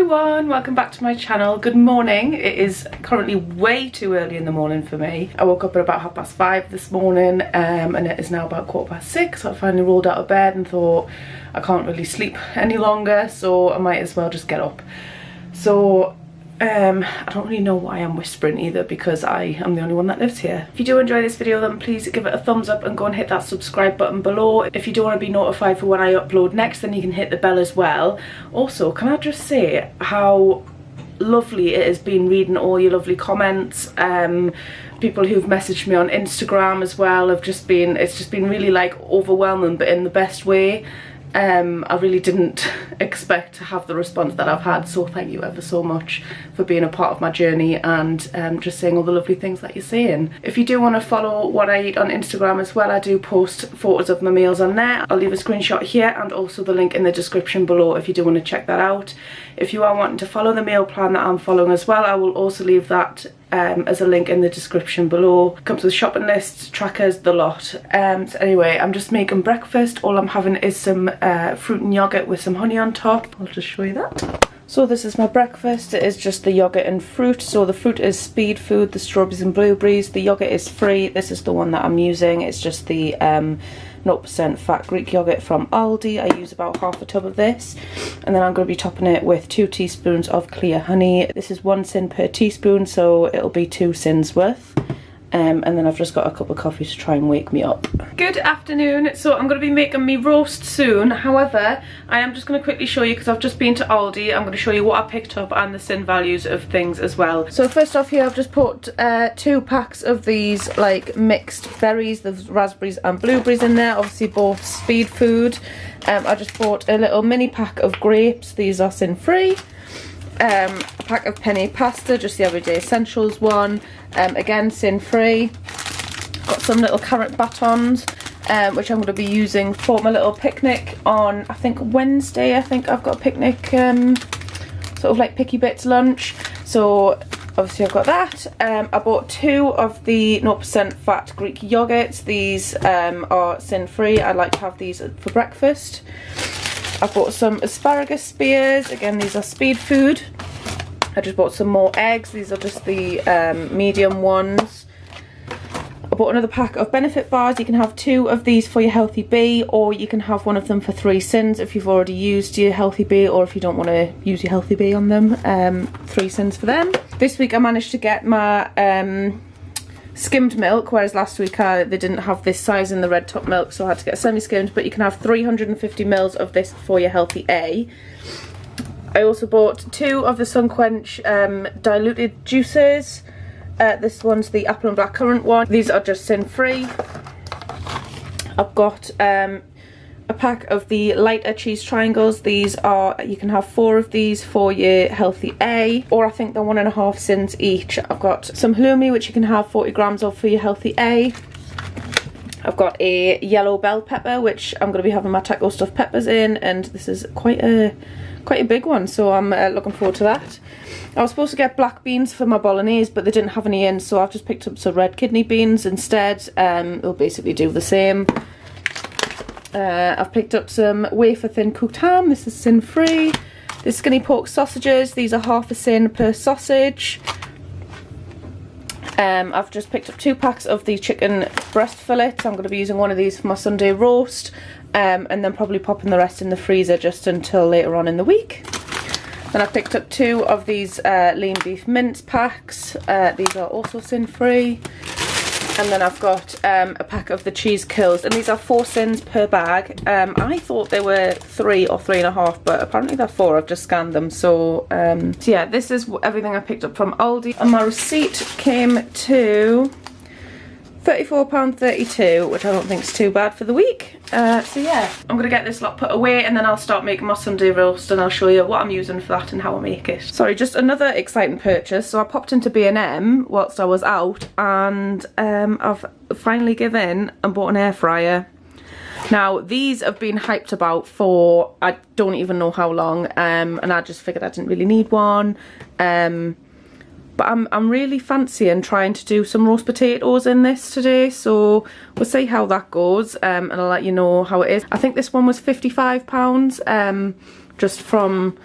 everyone, welcome back to my channel. Good morning. It is currently way too early in the morning for me. I woke up at about 5:30 this morning and it is now about 6:15, so I finally rolled out of bed and thought I can't really sleep any longer, so I might as well just get up. So I don't really know why I'm whispering either, because I am the only one that lives here. If you do enjoy this video, then please give it a thumbs up and go and hit that subscribe button below. If you do want to be notified for when I upload next, then you can hit the bell as well. Also, can I just say how lovely it has been reading all your lovely comments. People who've messaged me on Instagram as well have just been, it's just been really like overwhelming, but in the best way. I really didn't expect to have the response that I've had, so thank you ever so much for being a part of my journey and just saying all the lovely things that you're saying. If you do want to follow what I eat on Instagram as well, I do post photos of my meals on there. I'll leave a screenshot here and also the link in the description below if you do want to check that out. If you are wanting to follow the meal plan that I'm following as well, I will also leave that as a link in the description below. Comes with shopping lists, trackers, the lot. So anyway, I'm just making breakfast. All I'm having is some fruit and yogurt with some honey on top. I'll just show you that. So this is my breakfast. It is just the yogurt and fruit. So the fruit is speed food, the strawberries and blueberries. The yogurt is free. This is the one that I'm using. It's just the 0% fat Greek yogurt from Aldi. I use about half a tub of this, and then I'm going to be topping it with 2 teaspoons of clear honey. This is 1 sin per teaspoon, so it'll be 2 sins worth. And then I've just got a cup of coffee to try and wake me up. Good afternoon. So I'm going to be making me roast soon. However, I am just going to quickly show you, because I've just been to Aldi. I'm going to show you what I picked up and the sin values of things as well. So first off here, I've just put 2 packs of these like mixed berries. There's raspberries and blueberries in there, obviously both speed food. I just bought a little mini pack of grapes. These are sin free. A pack of penne pasta, just the everyday essentials one, again sin free. Got some little carrot batons, which I'm going to be using for my little picnic on, I think Wednesday. I think I've got a picnic, sort of like picky bits lunch, so obviously I've got that. I bought 2 of the 0% fat Greek yogurts. These are sin free. I like to have these for breakfast. I bought some asparagus spears. Again, these are speed food. I just bought some more eggs. These are just the medium ones. I bought another pack of benefit bars. You can have 2 of these for your healthy bee, or you can have one of them for 3 sins if you've already used your healthy bee, or if you don't want to use your healthy bee on them. 3 sins for them. This week I managed to get my skimmed milk, whereas last week they didn't have this size in the red top milk, so I had to get a semi-skimmed, but you can have 350 mils of this for your healthy A. I also bought 2 of the Sun Quench diluted juices. This one's the apple and blackcurrant one. These are just sin free. I've got a pack of the lighter cheese triangles. These are, you can have 4 of these for your healthy A, or I think they're 1.5 sins each. I've got some halloumi, which you can have 40 grams of for your healthy A. I've got a yellow bell pepper, which I'm going to be having my taco stuffed peppers in, and this is quite a big one, so I'm looking forward to that. I was supposed to get black beans for my bolognese, but they didn't have any in, so I've just picked up some red kidney beans instead. They'll basically do the same. I've picked up some wafer thin cooked ham. This is sin free. The skinny pork sausages. These are half a sin per sausage. I've just picked up 2 packs of the chicken breast fillets. I'm going to be using one of these for my Sunday roast, and then probably popping the rest in the freezer just until later on in the week. Then I picked up 2 of these lean beef mince packs. These are also sin free. And then I've got a pack of the cheese kills, and these are 4 sins per bag. I thought they were 3 or 3.5, but apparently they're 4. I've just scanned them. So yeah, this is everything I picked up from Aldi, and my receipt came to £34.32, which I don't think is too bad for the week. So yeah, I'm gonna get this lot put away, and then I'll start making my Sunday roast, and I'll show you what I'm using for that and how I make it. Sorry, just another exciting purchase. So I popped into B&M whilst I was out, and I've finally given in and bought an air fryer. Now, these have been hyped about for I don't even know how long, and I just figured I didn't really need one. But I'm really fancying trying to do some roast potatoes in this today, so we'll see how that goes, and I'll let you know how it is. I think this one was £55, just from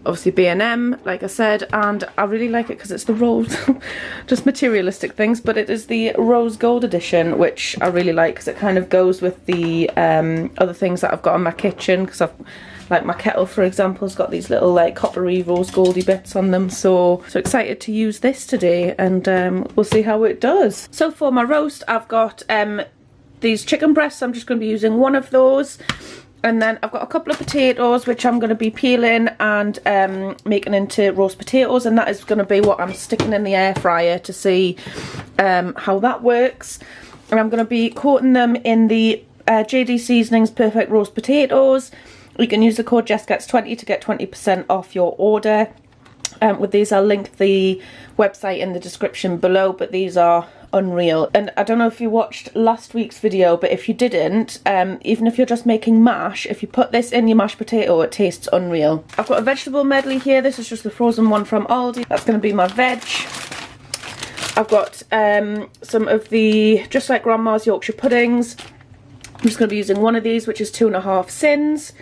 obviously B&M, like I said, and I really like it because it's the rose, just materialistic things, but it is the rose gold edition, which I really like because it kind of goes with the other things that I've got in my kitchen, because I've, like my kettle for example, has got these little like coppery rose goldy bits on them, so excited to use this today, and we'll see how it does. So for my roast, I've got these chicken breasts. I'm just going to be using one of those, and then I've got a couple of potatoes which I'm going to be peeling and making into roast potatoes, and that is going to be what I'm sticking in the air fryer to see how that works. And I'm going to be coating them in the JD Seasonings Perfect Roast Potatoes. You can use the code JessGets20 to get 20% off your order. With these, I'll link the website in the description below, but these are unreal. And I don't know if you watched last week's video, but if you didn't, even if you're just making mash, if you put this in your mashed potato, it tastes unreal. I've got a vegetable medley here. This is just the frozen one from Aldi. That's going to be my veg. I've got some of the Just Like Grandma's Yorkshire puddings. I'm just going to be using one of these, which is 2.5 sins.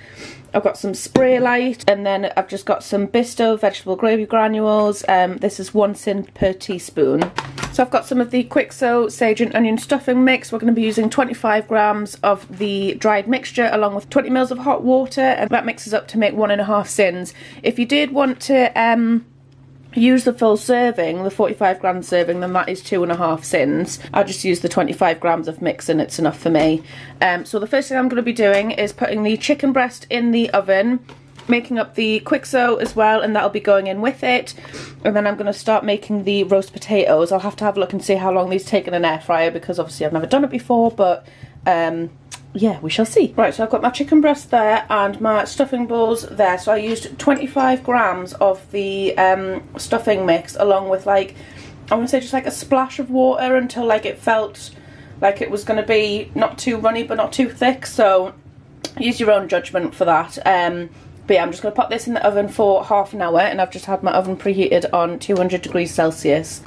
I've got some spray light, and then I've just got some Bisto vegetable gravy granules. This is 1 sin per teaspoon. So I've got some of the Quixo sage and onion stuffing mix. We're going to be using 25 grams of the dried mixture along with 20 mils of hot water, and that mixes up to make 1.5 sins. If you did want to use the full serving, the 45 gram serving, then that is 2.5 sins. I'll just use the 25 grams of mix and it's enough for me. So the first thing I'm going to be doing is putting the chicken breast in the oven, making up the Quixo as well, and that'll be going in with it. And then I'm going to start making the roast potatoes. I'll have to have a look and see how long these take in an air fryer, because obviously I've never done it before, but yeah, we shall see. Right, so I've got my chicken breast there and my stuffing bowls there. So I used 25 grams of the stuffing mix along with, like, I want to say just like a splash of water until like it felt like it was going to be not too runny but not too thick. So use your own judgment for that. But yeah, I'm just going to pop this in the oven for half an hour, and I've just had my oven preheated on 200 degrees Celsius.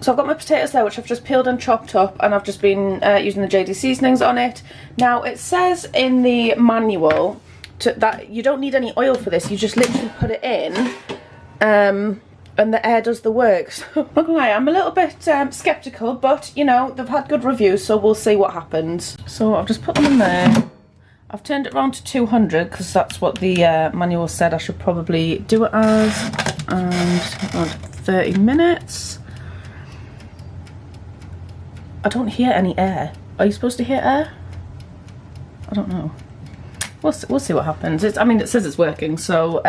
So I've got my potatoes there, which I've just peeled and chopped up, and I've just been using the JD Seasonings on it. Now it says in the manual that you don't need any oil for this, you just literally put it in and the air does the work. So I'm not gonna lie, I'm a little bit sceptical, but you know, they've had good reviews, so we'll see what happens. So I've just put them in there. I've turned it around to 200 because that's what the manual said I should probably do it as, and around 30 minutes. I don't hear any air. Are you supposed to hear air? I don't know. We'll see what happens. I mean, it says it's working, so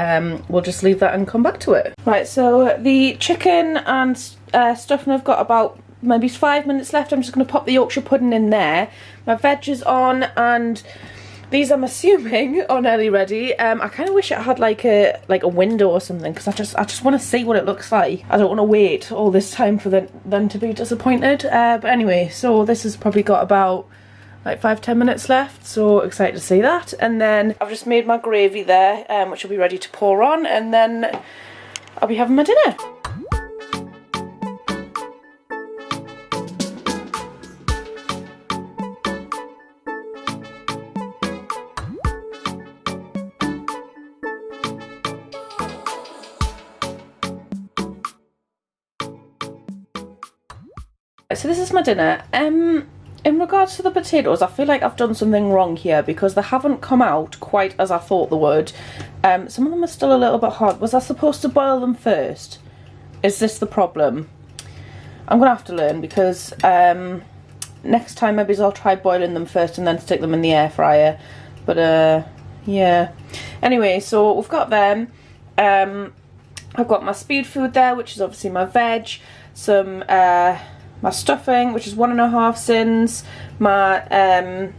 we'll just leave that and come back to it. Right, so the chicken and stuffing, I've got about maybe 5 minutes left. I'm just going to pop the Yorkshire pudding in there. My veg is on, and these I'm assuming are nearly ready. I kind of wish it had like a window or something, because I just want to see what it looks like. I don't want to wait all this time for them to be disappointed. But anyway, so this has probably got about like 5-10 minutes left, so excited to see that. And then I've just made my gravy there, which will be ready to pour on, and then I'll be having my dinner. So this is my dinner. In regards to the potatoes, I feel like I've done something wrong here because they haven't come out quite as I thought they would. Some of them are still a little bit hot. Was I supposed to boil them first? Is this the problem? I'm gonna have to learn, because next time maybe I'll try boiling them first and then stick them in the air fryer. But yeah. Anyway, so we've got them. I've got my speed food there, which is obviously my veg, some my stuffing, which is 1.5 sins, my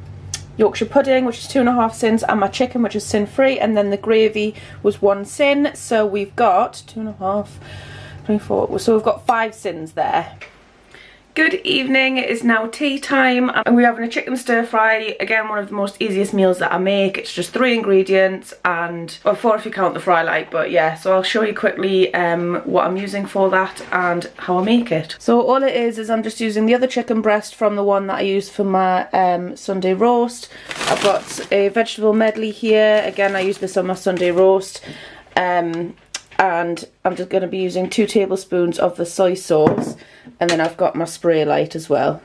Yorkshire pudding, which is 2.5 sins, and my chicken, which is sin free, and then the gravy was 1 sin. So we've got 2.5, 24. So we've got 5 sins there. Good evening, it is now tea time and we're having a chicken stir fry. Again, one of the most easiest meals that I make. It's just 3 ingredients and, well, 4 if you count the fry light, but yeah. So I'll show you quickly what I'm using for that and how I make it. So all it is I'm just using the other chicken breast from the one that I used for my Sunday roast. I've got a vegetable medley here. Again, I use this on my Sunday roast. And I'm just going to be using 2 tablespoons of the soy sauce, and then I've got my spray light as well.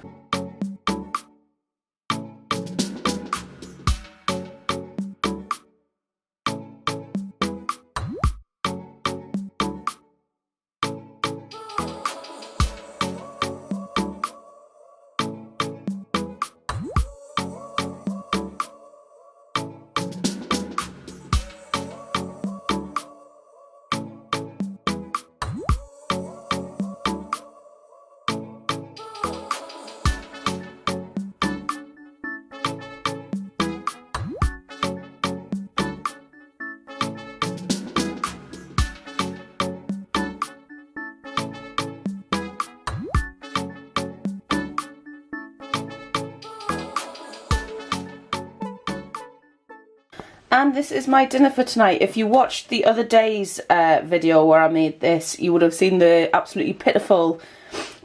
And this is my dinner for tonight. If you watched the other day's video where I made this, you would have seen the absolutely pitiful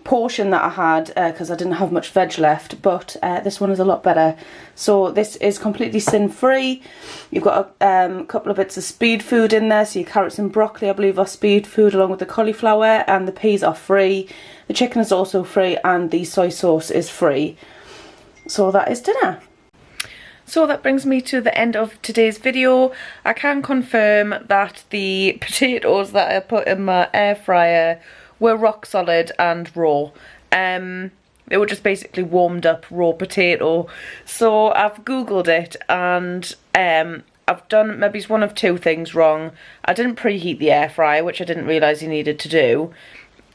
portion that I had because I didn't have much veg left, but this one is a lot better. So this is completely sin free. You've got a couple of bits of speed food in there, so your carrots and broccoli I believe are speed food, along with the cauliflower, and the peas are free. The chicken is also free and the soy sauce is free. So that is dinner. So that brings me to the end of today's video. I can confirm that the potatoes that I put in my air fryer were rock solid and raw. They were just basically warmed up raw potato. So I've googled it and I've done maybe one of 2 things wrong. I didn't preheat the air fryer, which I didn't realise you needed to do.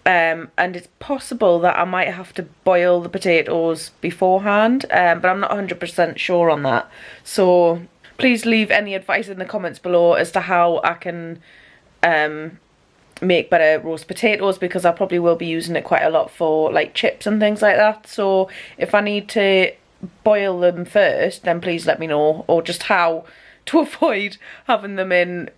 And it's possible that I might have to boil the potatoes beforehand, but I'm not 100% sure on that. So please leave any advice in the comments below as to how I can make better roast potatoes, because I probably will be using it quite a lot for like chips and things like that. So if I need to boil them first, then please let me know, or just how to avoid having them in.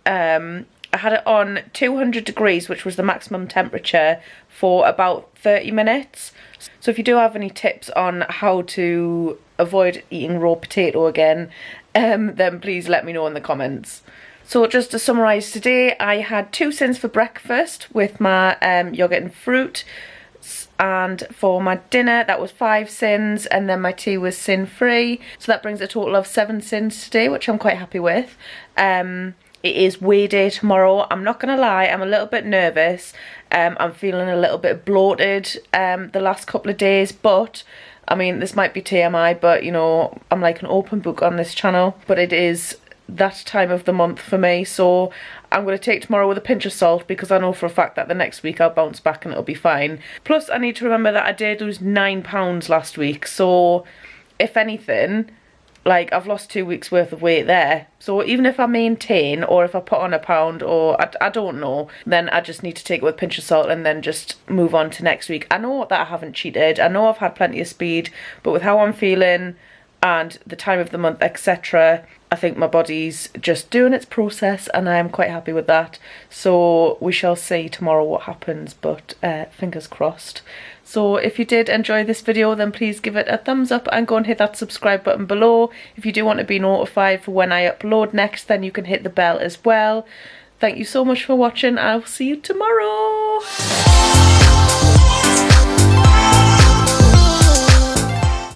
I had it on 200 degrees, which was the maximum temperature, for about 30 minutes. So if you do have any tips on how to avoid eating raw potato again, then please let me know in the comments. So just to summarise today, I had 2 sins for breakfast with my yoghurt and fruit. And for my dinner, that was 5 sins, and then my tea was sin free. So that brings a total of 7 sins today, which I'm quite happy with. It is weigh day tomorrow. I'm not going to lie, I'm a little bit nervous. I'm feeling a little bit bloated the last couple of days, but I mean, this might be TMI, but you know, I'm like an open book on this channel. But it is that time of the month for me, so I'm going to take tomorrow with a pinch of salt, because I know for a fact that the next week I'll bounce back and it'll be fine. Plus I need to remember that I did lose 9 pounds last week, so if anything, like, I've lost 2 weeks worth of weight there. So even if I maintain, or if I put on a pound, or I don't know, then I just need to take it with a pinch of salt and then just move on to next week. I know that I haven't cheated, I know I've had plenty of speed, but with how I'm feeling and the time of the month, etc., I think my body's just doing its process, and I am quite happy with that. So we shall see tomorrow what happens, but fingers crossed. So if you did enjoy this video, then please give it a thumbs up and go and hit that subscribe button below. If you do want to be notified for when I upload next, then you can hit the bell as well. Thank you so much for watching. I'll see you tomorrow.